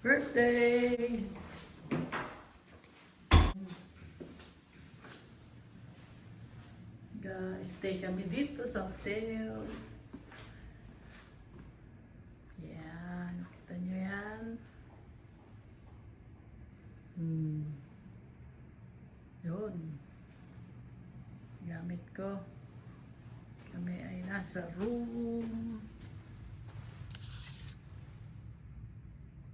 birthday! Guys, stay kami dito sa hotel. Yan, kita nyo yan. Yun. Gamit ko. Kami ay nasa room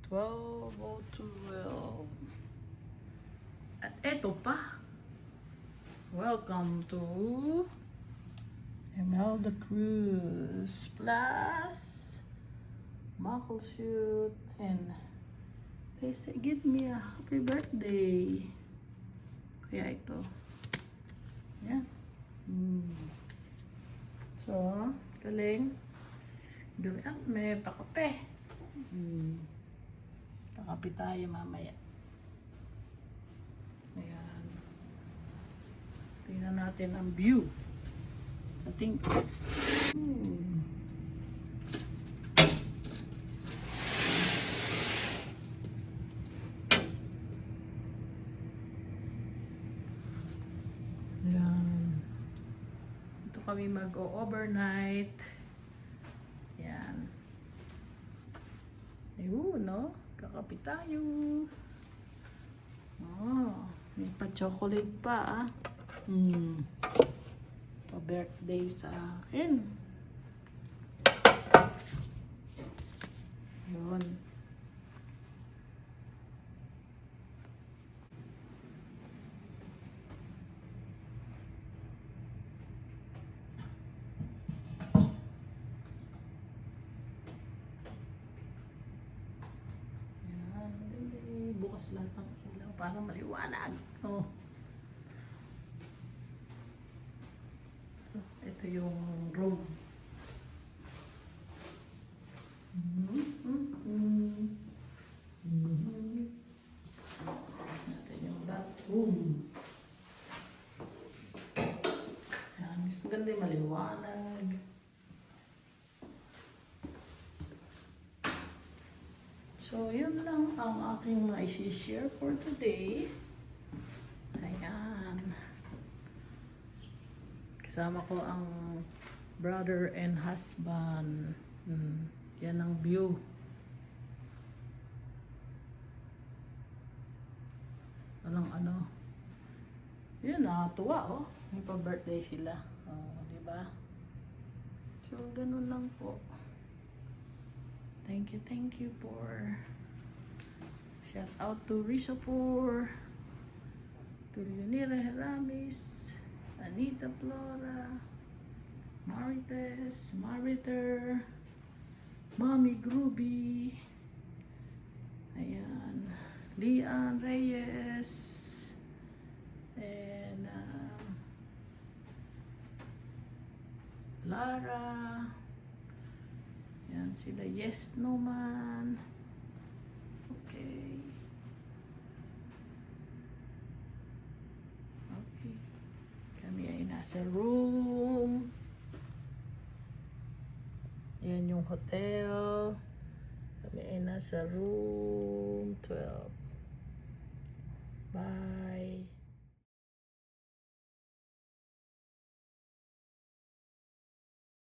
12. At eto pa. Welcome to Imelda Cruz plus Muckleshoot, and they say give me a happy birthday. Kaya ito. Yan. So, galing. At may pakape. Pakape tayo mamaya. Ayan. Tingnan natin ang view. I think. Ayan. Ito kami mag-overnight. Yan. Ayun, no? Kakape tayo. Oh, may pa-chocolate pa, ah. Pa-birthday sa akin. Yun. Bukas lahat ng ilaw para maliwanag. Oh. Ito yung room. Ito yung bathroom. Yan. Maganda yung maliwanag. So, yun lang ang aking ma-share for today. Ayan. Kasama ko ang brother and husband. Yan ang view. Walang ano. Yun, nakatuwa, oh. May pa-birthday sila. Oh, diba? So, ganun lang po. Thank you for shout out to Risapur, to Leonira Heramis, Anita Flora, Marites, Mariter, Mommy Groovy, ayan, Lian Reyes, and Lara. Yan sila, yes, no man. Okay. Okay. Kami ay nasa room. Yan yung hotel. Kami ay nasa room 12. Bye.